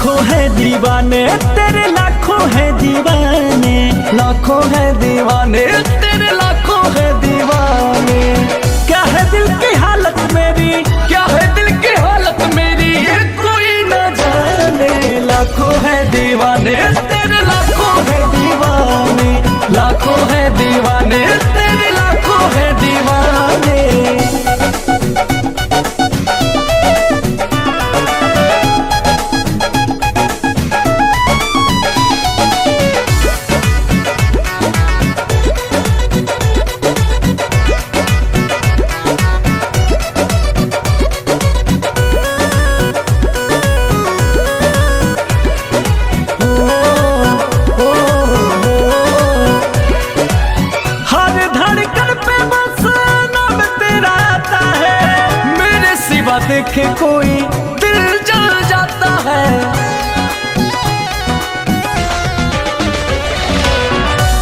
लाखों है दीवाने तेरे, लाखों है दीवाने, लाखों है दीवाने तेरे, लाखों है दीवाने। क्या है दिल की हालत मेरी, क्या है दिल की हालत मेरी, ये कोई न जाने। लाखों है दीवाने तेरे, लाखों है दीवाने, लाखों है दीवाने तेरे, लाखों है दीवाने। देखे कोई दिल जल जाता है,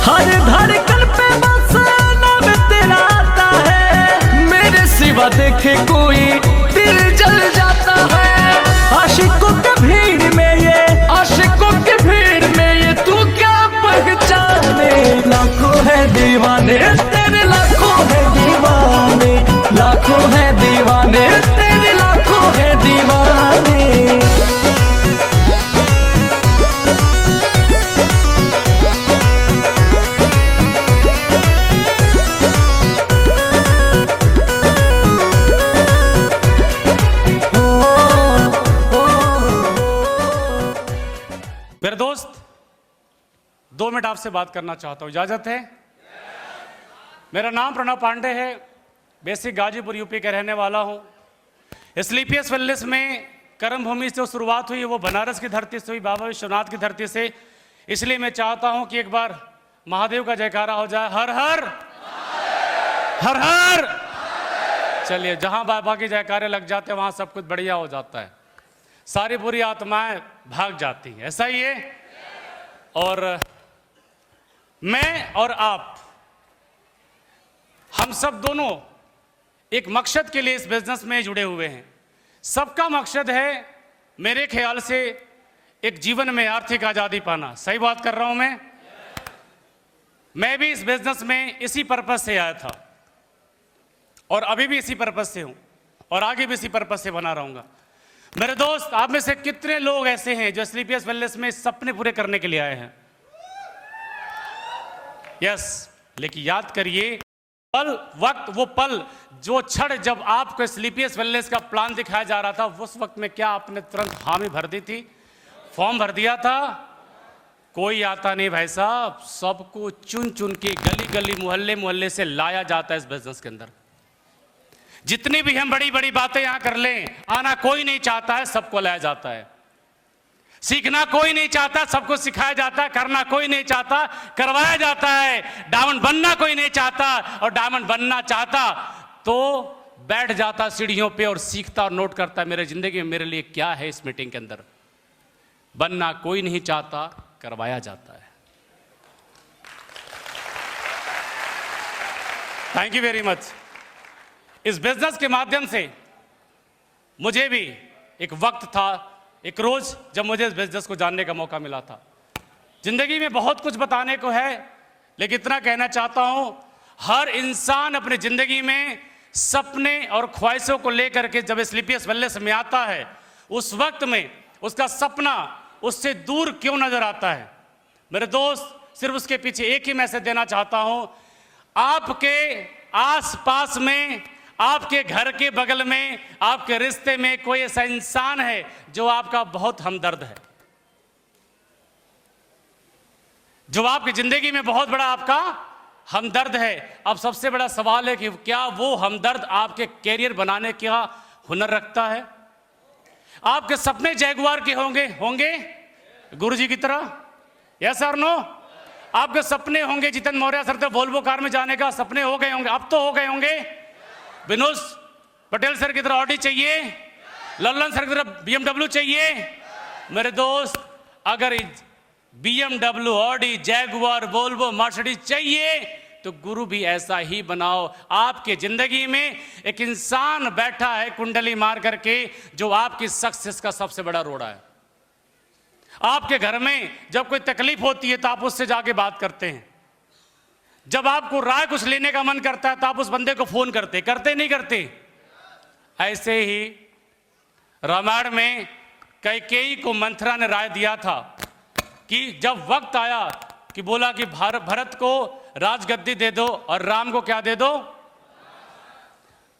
हर धड़कन पे बस नाम तेरा आता है। मेरे सिवा देखे कोई दिल जल जाता है। आशिकों के भीड़ में ये, आशिकों के भीड़ में ये तू क्या पहचाने। लाखों है दीवाने तेरे, लाखों है दीवाने, लाखों है दीवाने तेरे, लाखों है दीवाने। मेरे दोस्त, 2 मिनट आपसे बात करना चाहता हूं, इजाजत है? मेरा नाम प्रणव पांडे है, बेसिक गाजीपुर यूपी का रहने वाला हूं। स्लीपियस वेलनेस में कर्म भूमि से जो शुरुआत हुई वो बनारस की धरती से हुई, बाबा विश्वनाथ की धरती से। इसलिए मैं चाहता हूं कि एक बार महादेव का जयकारा हो जाए। हर हर हर हर। चलिए, जहां बाबा के जयकारे लग जाते हैं वहां सब कुछ बढ़िया हो जाता है, सारी बुरी आत्माएं भाग जाती हैं, ऐसा ही है। और मैं और आप, हम सब दोनों एक मकसद के लिए इस बिजनेस में जुड़े हुए हैं। सबका मकसद है मेरे ख्याल से एक जीवन में आर्थिक आज़ादी पाना। सही बात कर रहा हूं मैं भी इस बिजनेस में इसी पर्पस से आया था और अभी भी इसी पर्पस से हूं और आगे भी इसी पर्पस से बना रहूंगा। मेरे दोस्त, आप में से कितने लोग ऐसे हैं जो स्लीपियस वेलनेस में सपने पूरे करने के लिए आए हैं? यस, लेकिन याद करिए पल, वक्त, वो पल, जो क्षण जब आपको स्लीपियस वेलनेस का प्लान दिखाया जा रहा था, उस वक्त में क्या आपने तुरंत हामी भर दी थी, फॉर्म भर दिया था? कोई आता नहीं भाई साहब, सबको चुन चुन के गली गली मोहल्ले मोहल्ले से लाया जाता है इस बिजनेस के अंदर। जितनी भी हम बड़ी बड़ी बातें यहां कर लें, आना कोई नहीं चाहता है, सबको लाया जाता है। सीखना कोई नहीं चाहता, सबको सिखाया जाता है। करना कोई नहीं चाहता, करवाया जाता है। डायमंड बनना कोई नहीं चाहता, और डायमंड बनना चाहता तो बैठ जाता सीढ़ियों पे और सीखता और नोट करता है मेरे जिंदगी में मेरे लिए क्या है इस मीटिंग के अंदर। बनना कोई नहीं चाहता, करवाया जाता है। Thank you very much. इस बिजनेस के माध्यम से मुझे भी एक वक्त था, एक रोज जब मुझे इस बिजनेस को जानने का मौका मिला था। जिंदगी में बहुत कुछ बताने को है, लेकिन इतना कहना चाहता हूं, हर इंसान अपनी जिंदगी में सपने और ख्वाहिशों को लेकर के जब स्लीपियस वेलनेस में आता है, उस वक्त में उसका सपना उससे दूर क्यों नजर आता है? मेरे दोस्त, सिर्फ उसके पीछे एक ही मैसेज देना चाहता हूं। आपके आस पास में, आपके घर के बगल में, आपके रिश्ते में कोई ऐसा इंसान है जो आपका बहुत हमदर्द है, जो आपकी जिंदगी में बहुत बड़ा आपका हमदर्द है। अब सबसे बड़ा सवाल है कि क्या वो हमदर्द आपके कैरियर बनाने का हुनर रखता है? आपके सपने जैगुआर के होंगे गुरुजी की तरह? यस और नो? आपके सपने होंगे जितेंद्र मौर्य सर से वोल्वो कार में जाने का सपने हो गए होंगे, अब तो हो गए होंगे। विनोद पटेल सर की तरह ऑडी चाहिए, लल्लन सर की तरह BMW चाहिए। मेरे दोस्त, अगर BMW, Audi, Jaguar, Volvo, Mercedes चाहिए तो गुरु भी ऐसा ही बनाओ। आपके जिंदगी में एक इंसान बैठा है कुंडली मार करके, जो आपकी सक्सेस का सबसे बड़ा रोड़ा है। आपके घर में जब कोई तकलीफ होती है तो आप उससे जाके बात करते हैं। जब आपको राय कुछ लेने का मन करता है तो आप उस बंदे को फोन करते नहीं करते? ऐसे ही रामायण में कैकेयी को मंथरा ने राय दिया था कि जब वक्त आया कि बोला कि भरत को राजगद्दी दे दो और राम को क्या दे दो,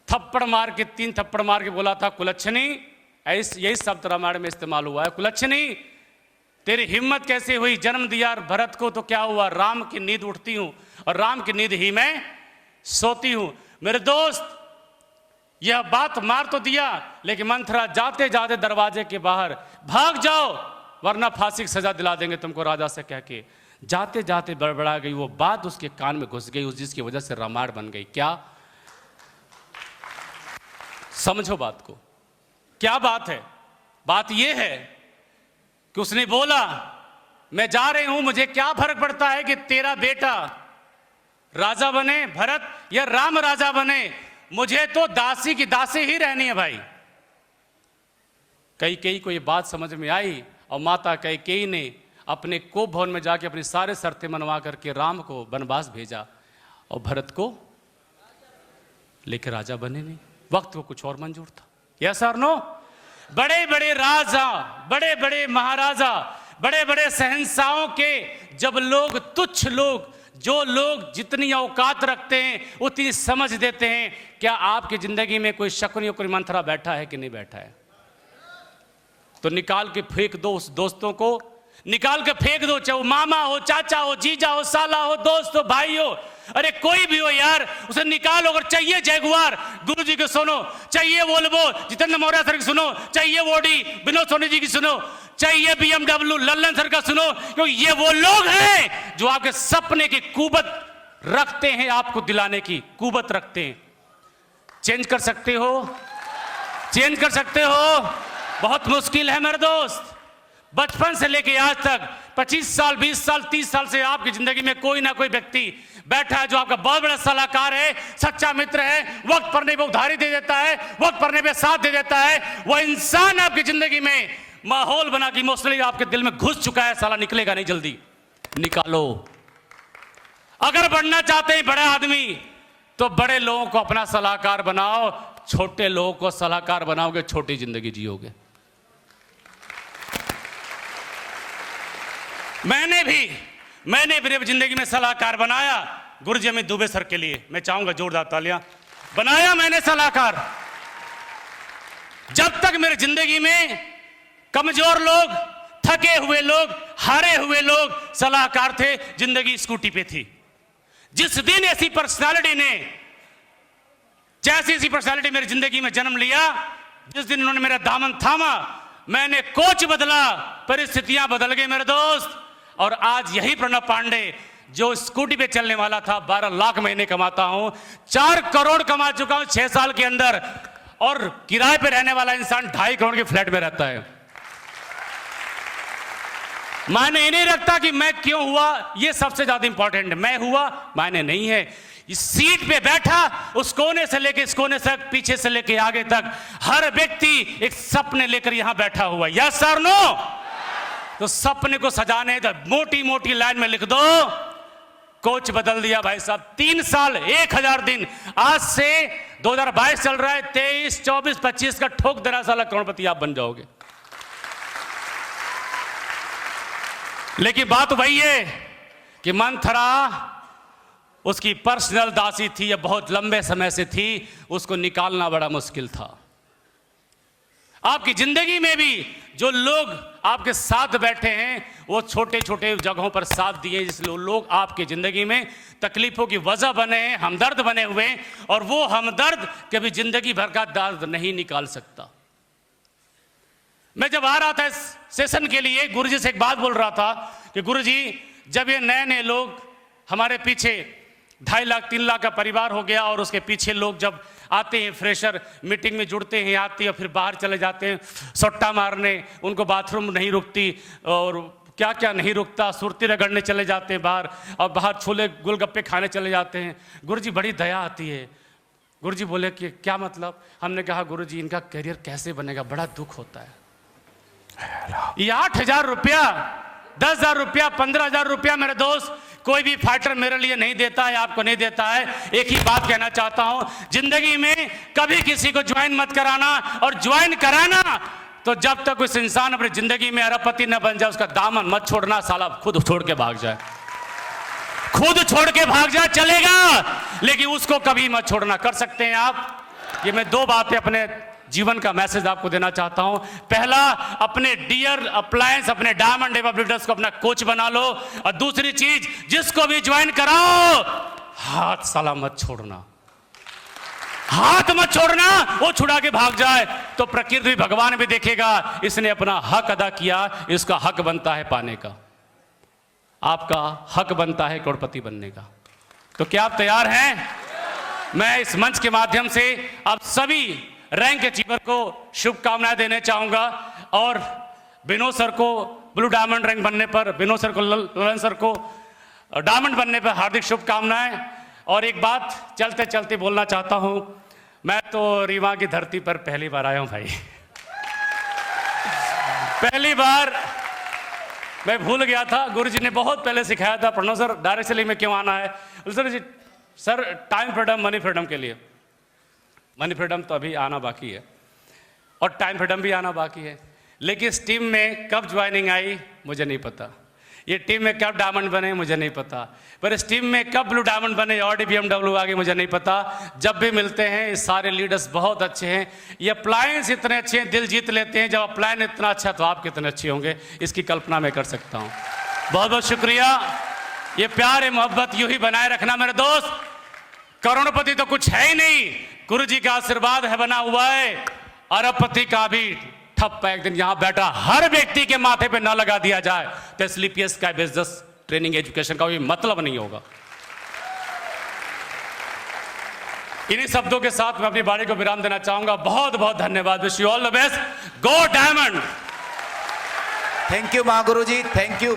थप्पड़ मार के 3 थप्पड़ मार के बोला था कुलच्छनी, यही शब्द रामायण में इस्तेमाल हुआ है, कुलच्छनी तेरी हिम्मत कैसे हुई, जन्म दिया भरत को तो क्या हुआ, राम की नींद उठती हूं और राम की नींद ही मैं सोती हूं। मेरे दोस्त, यह बात मार तो दिया, लेकिन मंथरा जाते जाते दरवाजे के बाहर, भाग जाओ वरना फांसी की सजा दिला देंगे तुमको, राजा से कह के जाते जाते बड़बड़ा गई। वो बात उसके कान में घुस गई, जिसकी वजह से रामायण बन गई। क्या समझो बात को, क्या बात है? बात यह है कि उसने बोला मैं जा रही हूं, मुझे क्या फर्क पड़ता है कि तेरा बेटा राजा बने भरत या राम राजा बने, मुझे तो दासी की दासी ही रहनी है भाई। कैकेयी को यह बात समझ में आई और माता कैकेयी ने अपने कोप भवन में जाके अपनी सारे शर्तें मनवा करके राम को वनवास भेजा और भरत को लेकर राजा बने नहीं। वक्त को कुछ और मंजूर था। यस और नो? बड़े बड़े राजा, बड़े बड़े महाराजा, बड़े बड़े शहंशाहों के जब लोग, तुच्छ लोग, जो लोग जितनी औकात रखते हैं उतनी समझ देते हैं, क्या आपकी जिंदगी में कोई शकुनी और कोई मंथरा बैठा है कि नहीं बैठा है? तो निकाल के फेंक दो उस दोस्तों को, निकाल के फेंक दो, चाहे वो मामा हो, चाचा हो, जीजा हो, साला हो, दोस्त हो, भाई हो, अरे कोई भी हो यार, उसे निकालो। अगर चाहिए जयगुआर गुरु जी की सुनो, चाहिए वोल्वो जितेंद्र मौर्य सर की सुनो, चाहिए वोडी विनोद सोनी जी की सुनो, चाहिए BMW लल्लन सर का सुनो, क्योंकि ये वो लोग हैं जो आपके सपने की कुवत रखते हैं, आपको दिलाने की कुवत रखते हैं। चेंज कर सकते हो, चेंज कर सकते हो, बहुत मुश्किल है मेरे दोस्त। बचपन से लेके आज तक 25 साल, 20 साल, 30 साल से आपकी जिंदगी में कोई ना कोई व्यक्ति बैठा है जो आपका बहुत बड़ा सलाहकार है, सच्चा मित्र है, वक्त पड़ने पे उधारी दे देता है, वक्त पड़ने पे साथ दे देता है। वह इंसान आपकी जिंदगी में माहौल बना के इमोशनली आपके दिल में घुस चुका है, साला निकलेगा नहीं, जल्दी निकालो। अगर बनना चाहते हैं बड़े आदमी तो बड़े लोगों को अपना सलाहकार बनाओ, छोटे लोगों को सलाहकार बनाओगे, छोटी जिंदगी जियोगे। मैंने भी अपनी जिंदगी में सलाहकार बनाया गुरुजी अमित दुबे सर के लिए, मैं चाहूंगा जोरदार तालियां। बनाया मैंने सलाहकार। जब तक मेरी जिंदगी में कमजोर लोग, थके हुए लोग, हारे हुए लोग सलाहकार थे, जिंदगी स्कूटी पे थी। जिस दिन ऐसी पर्सनालिटी ने, जैसी ऐसी पर्सनालिटी मेरी जिंदगी में जन्म लिया, जिस दिन उन्होंने मेरा दामन थामा, मैंने कोच बदला, परिस्थितियां बदल गई मेरे दोस्त। और आज यही प्रणब पांडे जो स्कूटी पे चलने वाला था, 12 लाख महीने कमाता हूं, 4 करोड़ कमा चुका हूं 6 साल के अंदर, और किराए पे रहने वाला इंसान 2.5 करोड़ के फ्लैट में रहता है। मायने ये नहीं रखता कि मैं क्यों हुआ, ये सबसे ज्यादा इंपॉर्टेंट है। मैं हुआ मायने नहीं है। इस सीट पे बैठा, उस कोने से लेके इस कोने तक, पीछे से लेके आगे तक, हर व्यक्ति एक सपने लेकर यहां बैठा हुआ। यस और नो? तो सपने को सजाने तो मोटी मोटी लाइन में लिख दो, कोच बदल दिया भाई साहब। 3 साल 1000 दिन, आज से 2022 चल रहा है, 23, 24, 25 का ठोक देना, साला करोड़पति आप बन जाओगे। लेकिन बात वही है कि मंथरा उसकी पर्सनल दासी थी, या बहुत लंबे समय से थी, उसको निकालना बड़ा मुश्किल था। आपकी जिंदगी में भी जो लोग आपके साथ बैठे हैं, वो छोटे छोटे जगहों पर साथ दिए, जिसलिए लोग आपकी जिंदगी में तकलीफों की वजह बने हैं, हमदर्द बने हुए, और वो हमदर्द कभी जिंदगी भर का दर्द नहीं निकाल सकता। मैं जब आ रहा था इस सेशन के लिए, गुरुजी से एक बात बोल रहा था कि गुरुजी, जब ये नए नए लोग हमारे पीछे 2.5 लाख 3 लाख का परिवार हो गया, और उसके पीछे लोग जब आते हैं, फ्रेशर मीटिंग में जुड़ते हैं, आते हैं, फिर बाहर चले जाते हैं सट्टा मारने, उनको बाथरूम नहीं रुकती और क्या क्या नहीं रुकता, सुरती रगड़ने चले जाते हैं बाहर, और बाहर छोले गोलगप्पे खाने चले जाते हैं। गुरुजी बड़ी दया आती है। गुरुजी बोले कि क्या मतलब? हमने कहा गुरुजी इनका करियर कैसे बनेगा, बड़ा दुख होता है। ये 8,000 रुपया, 10,000 रुपया, 15,000 रुपया मेरे दोस्त कोई भी फाइटर मेरे लिए नहीं देता है, आपको नहीं देता है। एक ही बात कहना चाहता हूं, जिंदगी में कभी किसी को ज्वाइन मत कराना, और ज्वाइन कराना तो जब तक उस इंसान अपनी जिंदगी में अरबपति न बन जाए उसका दामन मत छोड़ना, साला खुद छोड़ के भाग जाए, खुद छोड़ के भाग जाए चलेगा, लेकिन उसको कभी मत छोड़ना। कर सकते हैं आप। ये मैं 2 बातें अपने जीवन का मैसेज आपको देना चाहता हूं। पहला, अपने डियर अप्लायंस, अपने डायमंड एवेबलिटर्स को अपना कोच बना लो, और दूसरी चीज, जिसको भी ज्वाइन कराओ हाथ साला मत छोड़ना, हाथ मत छोड़ना। वो छुड़ा के भाग जाए तो प्रकृति भी, भगवान भी देखेगा इसने अपना हक अदा किया, इसका हक बनता है पाने का, आपका हक बनता है करोड़पति बनने का। तो क्या आप तैयार हैं? मैं इस मंच के माध्यम से आप सभी रैंक अचीवर को शुभकामनाएं देने चाहूंगा, और विनोद सर को ब्लू डायमंड रैंक बनने पर, विनोद सर को, ललन सर को डायमंड बनने पर हार्दिक शुभकामनाएं। और एक बात चलते चलते बोलना चाहता हूं, मैं तो रीवा की धरती पर पहली बार आया हूं भाई, पहली बार। मैं भूल गया था, गुरुजी ने बहुत पहले सिखाया था, प्रणव सर डायरेक्टली में क्यों आना है। Sir time freedom money freedom के लिए, मनी फ्रीडम तो अभी आना बाकी है और टाइम फ्रीडम भी आना बाकी है, लेकिन इस टीम में कब ज्वाइनिंग आई मुझे नहीं पता, ये टीम में कब डायमंड बने मुझे नहीं पता, पर इस टीम में कब ब्लू डायमंड बने, ऑडी BMW आ गई मुझे नहीं पता। जब भी मिलते हैं ये सारे लीडर्स बहुत अच्छे हैं, ये अप्लायंस इतने अच्छे हैं, दिल जीत लेते हैं। जब अप्लायंस इतना अच्छा तो आप कितने अच्छे होंगे, इसकी कल्पना मैं कर सकता हूँ। बहुत बहुत शुक्रिया। ये प्यार है, मोहब्बत यूं ही बनाए रखना मेरे दोस्त। करोड़पति तो कुछ है ही नहीं, गुरु जी का आशीर्वाद है बना हुआ है। अरबपति का भी ठप्पा एक दिन यहां बैठा हर व्यक्ति के माथे पे ना लगा दिया जाए तो SLPS का बिजनेस ट्रेनिंग एजुकेशन का भी मतलब नहीं होगा। इन्हीं शब्दों के साथ मैं अपनी बारी को विराम देना चाहूंगा। बहुत बहुत धन्यवाद। Wish you all the best. Go diamond. Thank you Mahaguru ji, thank you.